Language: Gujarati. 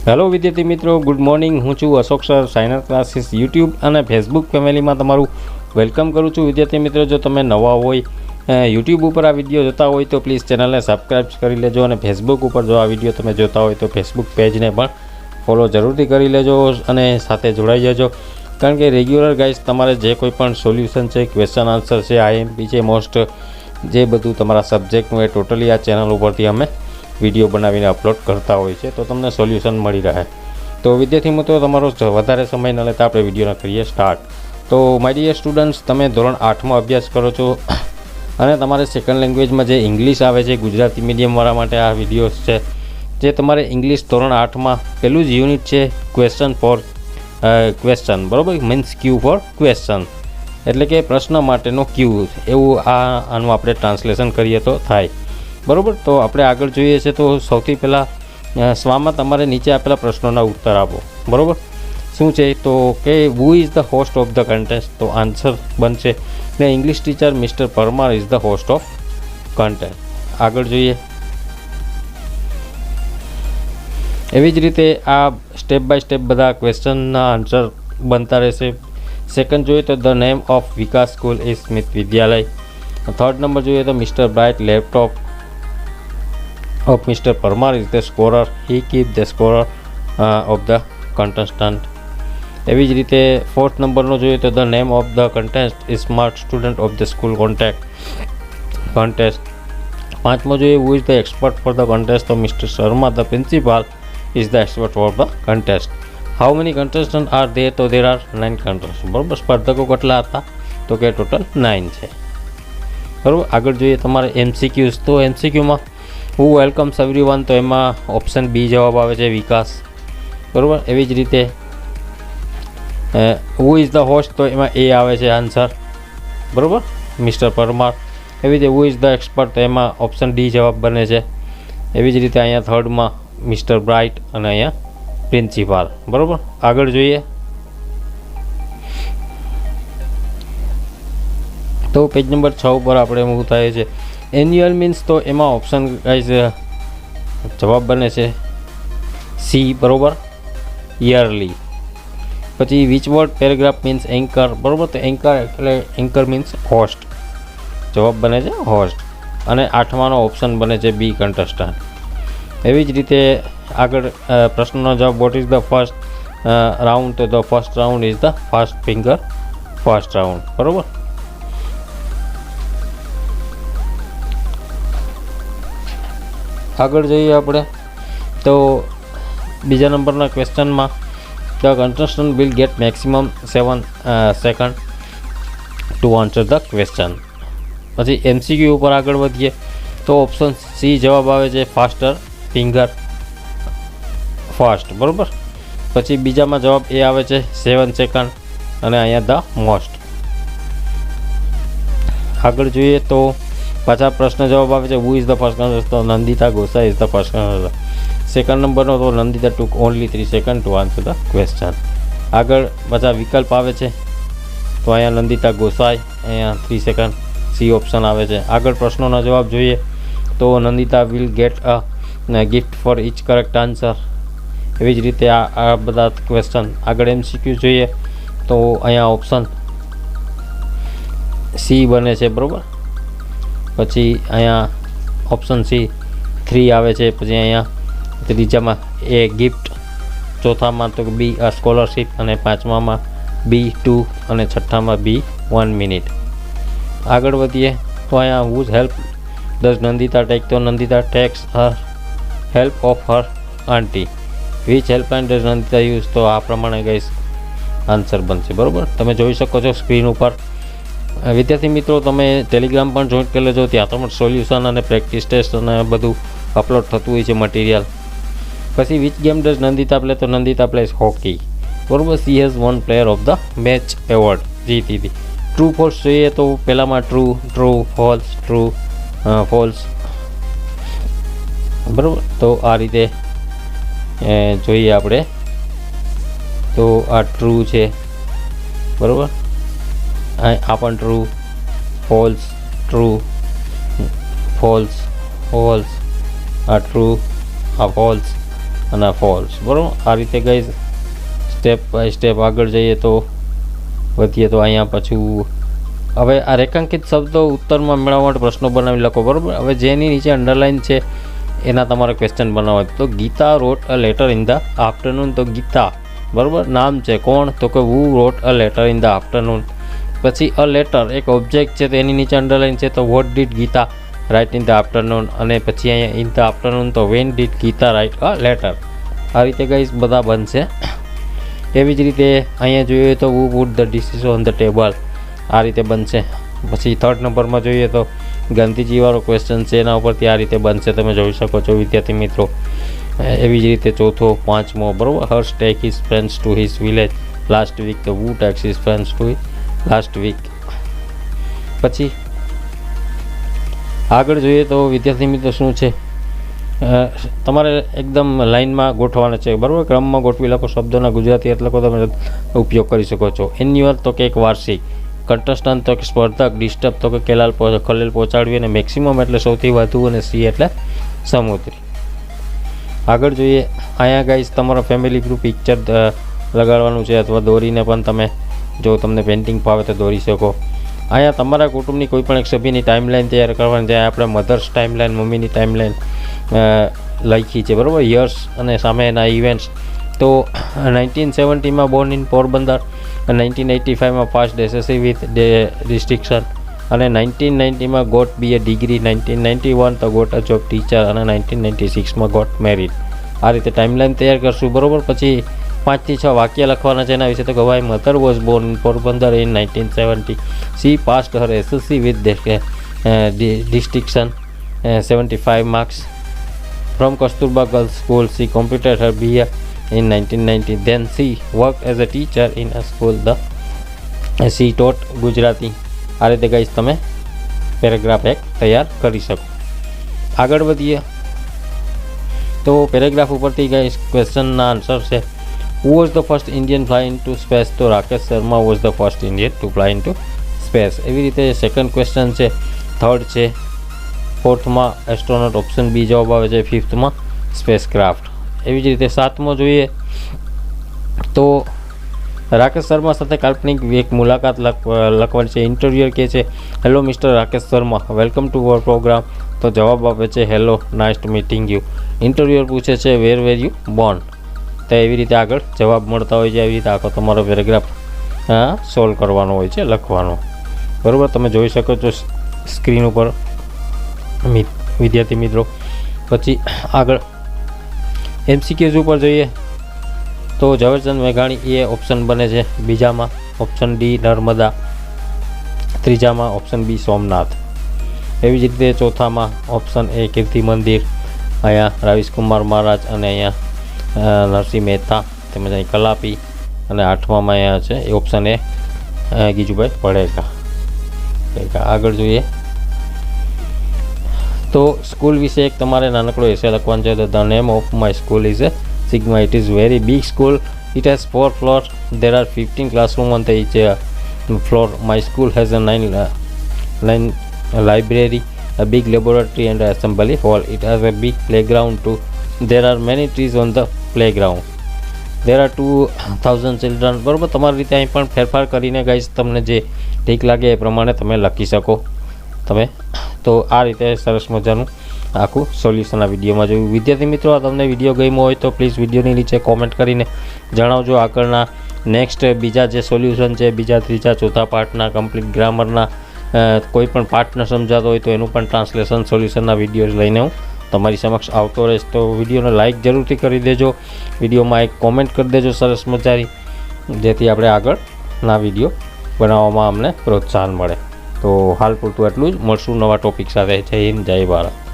હેલો વિદ્યાર્થી મિત્રો, ગુડ મોર્નિંગ. હું છું અશોક સર, સાઇનર ક્લાસીસ યુટ્યુબ અને ફેસબુક ફેમિલીમાં તમારું વેલકમ કરું છું. વિદ્યાર્થી મિત્રો, જો તમે નવા હોય યુટ્યુબ ઉપર આ વિડીયો જોતા હોય તો પ્લીઝ ચેનલને સબસ્ક્રાઈબ કરી લેજો, અને ફેસબુક ઉપર જો આ વિડીયો તમે જોતા હોય તો ફેસબુક પેજને પણ ફોલો જરૂરથી કરી લેજો અને સાથે જોડાઈ જજો. કારણ કે રેગ્યુલર ગાઈસ તમારે જે કોઈ પણ સોલ્યુશન છે, ક્વેશ્ચન આન્સર છે, આઈએમપી છે, મોસ્ટ જે બધું તમારા સબ્જેક્ટનું એ ટોટલી આ ચેનલ ઉપરથી અમે વિડીયો બનાવીને અપલોડ કરતા હોય છે, તો તમને સોલ્યુશન મળી રહે. તો વિદ્યાર્થી મિત્રો, તમારો વધારે સમય ન લેતા આપણે વિડીયોના કરીએ સ્ટાર્ટ. તો માય ડિયર સ્ટુડન્ટ્સ, તમે ધોરણ 8માં અભ્યાસ કરો છો અને તમારે સેકન્ડ લેંગ્વેજમાં જે ઇંગ્લિશ આવે છે, ગુજરાતી મીડિયમવાળા માટે આ વિડીયોઝ છે. જે તમારે ઇંગ્લિશ ધોરણ 8માં પહેલું જ યુનિટ છે, ક્વેશ્ચન ફોર ક્વેશ્ચન, બરાબર, મીન્સ ક્યુ ફોર ક્વેશ્ચન, એટલે કે પ્રશ્ન માટેનો ક્યુ, એવું આનું આપણે ટ્રાન્સલેશન કરીએ તો થાય, બરાબર. તો આપણે આગળ જોઈએ છે. તો સૌથી પહેલાં સ્વામાં તમારે નીચે આપેલા પ્રશ્નોના ઉત્તર આપો, બરાબર. શું છે તો કે હુ is the host of the contest, તો આન્સર બનશે ને English teacher mister Parmar is the host of contest. આગળ જોઈએ. એવી જ રીતે આ સ્ટેપ બાય સ્ટેપ બધા ક્વેશ્ચનના આન્સર બનતા રહેશે. સેકન્ડ જોઈએ તો the name of Vikas school is Smith Vidyalaya. Third number જોઈએ તો mister bright laptop of Mr. Parmar is the scorer. He keep the scorer of the contestant. એવી જ રીતે ફોર્થ નંબરનો જોઈએ તો the name of the contest is smart student of the school contest. પાંચમો જોઈએ who is the expert for the contest, તો mister Sharma the principal is the expert for the contest. How many contestant are there, તો ધેર આર 9 કન્ટેસ્ટન્ટ, બરાબર. સ્પર્ધકો કેટલા હતા તો કે ટોટલ 9 છે, બરાબર. આગળ જોઈએ તમારે એમસીક્યુઝ. તો એમસીક્યુમાં હુ વેલકમ્સ એવરીવન, તો એમાં ઓપ્શન બી જવાબ આવે છે, વિકાસ, બરાબર. એવી જ રીતે હુ ઇઝ ધ હોસ્ટ, તો એમાં એ આવે છે આન્સર, બરાબર, મિસ્ટર પરમાર. એવી રીતે હુ ઇઝ ધ એક્સપર્ટ, તો એમાં ઓપ્શન ડી જવાબ બને છે. એવી જ રીતે અહીંયા થર્ડમાં મિસ્ટર બ્રાઇટ અને અહીંયા પ્રિન્સિપાલ, બરાબર. આગળ જોઈએ. તો પેજ નંબર 6 ઉપર આપણે મૂવ થાય છે એન્યુઅલ મીન્સ, તો એમાં ઓપ્શન ગાઈઝ જવાબ બને છે સી, બરાબર, યરલી. પછી which word paragraph means anchor, બરાબર, તો એન્કર એટલે એન્કર મીન્સ હોસ્ટ, જવાબ બને છે હોસ્ટ. અને 8માનો ઓપ્શન બને છે બી, કન્ટેસ્ટન્ટ. એવી જ રીતે આગળ પ્રશ્નનો જવાબ what is the first round, તો the first round is the fast finger first round, બરાબર. આગળ જઈએ આપણે. તો બીજા નંબરના ક્વેશ્ચનમાં the contestant will get maximum 7 second to answer the question. પછી એમસીક્યુ ઉપર આગળ વધીએ તો ઓપ્શન સી જવાબ આવે છે, ફાસ્ટર ફિંગર ફાસ્ટ, બરાબર. પછી બીજામાં જવાબ એ આવે છે 7 સેકન્ડ અને અહીંયા ધ મોસ્ટ. આગળ જોઈએ તો પાછા પ્રશ્ન જવાબ આવે છે who is the first contest, તો Nandita Gosai is the first contest. Second નંબરનો તો Nandita took only 3 second to answer the question. આગળ પાછા વિકલ્પ આવે છે, તો અહીંયા નંદિતા ગોસાઈ, અહીંયા 3 સેકન્ડ, સી ઓપ્શન આવે છે. આગળ પ્રશ્નોના જવાબ જોઈએ તો Nandita will get a gift for each correct answer. એવી જ રીતે આ બધા ક્વેશ્ચન. આગળ એમસીક્યુ જોઈએ તો અહીંયા ઓપ્શન સી બને છે, બરાબર. પછી અહીંયા ઓપ્શન સી 3 આવે છે. પછી અહીંયા ત્રીજામાં એ ગિફ્ટ, ચોથામાં તો બી આ સ્કોલરશીપ, અને પાંચમામાં B2 અને છઠ્ઠામાં બી 1 મિનિટ. આગળ વધીએ તો અહીંયા whose help does Nandita take, તો Nandita takes her help of her aunty. Which helpline does Nandita use, તો આ પ્રમાણે ગાઈસ આન્સર બનશે, બરાબર. તમે જોઈ શકો છો સ્ક્રીન ઉપર. વિદ્યાર્થી મિત્રો, તમે ટેલિગ્રામ પણ જોઈન કરી લેજો, ત્યાં તો સોલ્યુશન અને પ્રેક્ટિસ ટેસ્ટ અને બધું અપલોડ થતું હોય છે મટીરિયલ. પછી which game does Nandita play, તો નંદિતા પ્લેસ હોકી, બરાબર. She has one player of the match award, જીતી હતી. ટ્રુ ફોલ્સ જોઈએ તો પહેલામાં ટ્રુ ફોલ્સ, ટ્રુ ફોલ્સ, બરાબર. તો આ રીતે જોઈએ આપણે. તો આ ટ્રુ છે, બરાબર. આ પણ true, false, true, false, false, આ ટ્રુ, આ ફોલ્સ, અને ફોલ્સ. બરાબર, આ રીતે ગાઈઝ સ્ટેપ બાય સ્ટેપ આગળ જઈએ તો વધીએ. તો અહીંયા પાછું હવે આ રેખાંકિત શબ્દો ઉત્તરમાં મેળવવા માટે પ્રશ્નો બનાવી લખો. બરાબર, હવે જેની નીચે અંડરલાઇન છે એના તમારે ક્વેશ્ચન બનાવવા. તો Geeta wrote a letter in the afternoon. તો ગીતા બરાબર નામ છે, કોણ? તો કે who wrote a letter in the afternoon. પછી અ લેટર એક ઓબ્જેક્ટ છે, તો એની નીચે અંડરલાઇન છે. તો what did Geeta write in the afternoon. અને પછી અહીંયા ઇન ધ આફ્ટરનૂન તો when did Geeta write a letter. આ રીતે ગાઈસ બધા બનશે. એવી જ રીતે અહીંયા જોઈએ તો who put the dishes on the table. આ રીતે બનશે. પછી 3rd નંબરમાં જોઈએ તો ગાંધીજીવાળો ક્વેશ્ચન છે, એના ઉપરથી આ રીતે બનશે. તમે જોઈ શકો છો વિદ્યાર્થી મિત્રો. એવી જ રીતે 4થો 5મો બરાબર, Harsh take his friends to his village last week. તો who takes his friends to last week. પછી આગળ જોઈએ તો વિદ્યાર્થી મિત્રો શું છે, તમારે એકદમ લાઇનમાં ગોઠવાના છે. બરાબર, ક્રમમાં ગોઠવી લખો. શબ્દોના ગુજરાતી અર્થ લખો, તમે ઉપયોગ કરી શકો છો. એન્યુઅલ તો કે એક વાર્ષિક. કન્ટેસ્ટન્ટ તો કે સ્પર્ધક. ડિસ્ટર્બ તો કે ખલેલ પહોંચાડવી. અને મેક્સિમમ એટલે સૌથી વધુ. અને સી એટલે સમુદ્રી. આગળ જોઈએ, અહીંયા ગાઈસ તમારો ફેમિલી ગ્રુપ પિક્ચર લગાડવાનું છે, અથવા દોરીને પણ તમે જો તમને પેઇન્ટિંગ ફાવે તો દોરી શકો. અહીંયા તમારા કુટુંબની કોઈ પણ એક સભ્યની ટાઈમલાઈન તૈયાર કરવાની. ત્યાં આપણે મધર્સ ટાઈમલાઈન, મમ્મીની ટાઈમલાઈન લખી છે. બરાબર, યર્સ અને સામે એના ઇવેન્ટ્સ. તો 1970માં બોર્ન ઇન પોરબંદર, 1985માં પાસ્ડ એસએસસી વિથ ડિસ્ટિંક્શન, અને 1990માં ગોટ બી એ ડિગ્રી, 1991 તો ગોટ અ જોબ ટીચર, અને 1996માં ગોટ મેરિડ. આ રીતે ટાઈમલાઈન તૈયાર કરશું. બરાબર, પછી 5 થી 6 વાક્ય લખવાના છે એના વિશે. તો કે my mother was Born in Porbandar in 1970. C passed Har SSC with distinction, 75 marks. From Kasturba girls school C completed her BA in 1990. Then she worked as a teacher in a school. She taught Gujarati. આ રીતે ગાઈસ તમે પેરેગ્રાફ એક તૈયાર કરી શકો. આગળ વધીએ તો પેરેગ્રાફ ઉપરથી ગાઈસ ક્વેશ્ચનના આન્સર છે. Who was the first Indian fly into space? તો Rakesh Sharma was the first Indian to fly into space. એવી રીતે સેકન્ડ ક્વેશ્ચન છે. 3rd છે. 4થમાં એસ્ટ્રોનોટ, ઓપ્શન બી જવાબ આવે છે. 5થમાં સ્પેસ ક્રાફ્ટ. એવી જ રીતે 7મો જોઈએ તો રાકેશ શર્મા સાથે કાલ્પનિક એક મુલાકાત લખવાની છે. ઇન્ટરવ્યુઅર કહે છે, hello mister Rakesh Sharma, welcome to our program. તો જવાબ આપે છે, hello, nice to meeting you. Interviewer પૂછે છે, વેર યુ બોર્ન. તો એવી રીતે આગળ જવાબ મળતા હોય છે. એવી રીતે આખો તમારો પેરેગ્રાફ સોલ્વ કરવાનો હોય છે, લખવાનો. બરાબર, તમે જોઈ શકો છો સ્ક્રીન ઉપર વિદ્યાર્થી મિત્રો. પછી આગળ MCQs ઉપર જોઈએ તો ઝવેરચંદ મેઘાણી એ ઓપ્શન બને છે. બીજામાં ઓપ્શન ડી નર્મદા. ત્રીજામાં ઓપ્શન બી સોમનાથ. એવી જ રીતે ચોથામાં ઓપ્શન એ કીર્તિ મંદિર, અહીંયા રાવિશકુમાર મહારાજ, અને અહીંયા નરસિંહ મહેતા, તેમજ અહીં કલાપી. અને 8મામાં અહીંયા છે એ ઓપ્શન એ ગીજુભાઈ પડેકા. આગળ જોઈએ તો સ્કૂલ વિશે એક તમારે નાનકડો એસે લખવાનો છે. The name of my school is A Sigma. It is very big school. It has 4 floors. There are 15 classrooms on each floor. My school has a 9 library, a big laboratory, and an assembly hall. It has a big playground too. There are many trees on the playground. There are 2000 children. બરાબર, તમારી રીતે અહીં પણ ફેરફાર કરીને ગાઈસ તમને જે ઠીક લાગે એ પ્રમાણે તમે લખી શકો તમે. તો આ રીતે સરસ મજાનું આખું સોલ્યુશન આ વિડીયોમાં જોયું. વિદ્યાર્થી મિત્રો, આ તમને વિડીયો ગમ્યો હોય તો પ્લીઝ વિડીયોની નીચે કોમેન્ટ કરીને જણાવજો. આગળના નેક્સ્ટ બીજા જે સોલ્યુશન છે, બીજા, ત્રીજા, ચોથા પાર્ટના, કમ્પ્લીટ ગ્રામરના કોઈ પણ પાર્ટ ન સમજાતો હોય તો એનું પણ ટ્રાન્સલેશન સોલ્યુશનના વિડીયોઝ લઈને હું તમારી સમક્ષ આવતો રહીશ. તો વિડીયોને લાઇક જરૂરથી કરી દેજો. વિડીયોમાં એક કોમેન્ટ કરી દેજો સરસ મજાની, જેથી આપણે આગળના વિડીયો બનાવવામાં અમને પ્રોત્સાહન મળે. તો હાલ પૂરતું એટલું જ. મળશું નવા ટોપિક સાથે. જય હિન્દ, જય ભારત.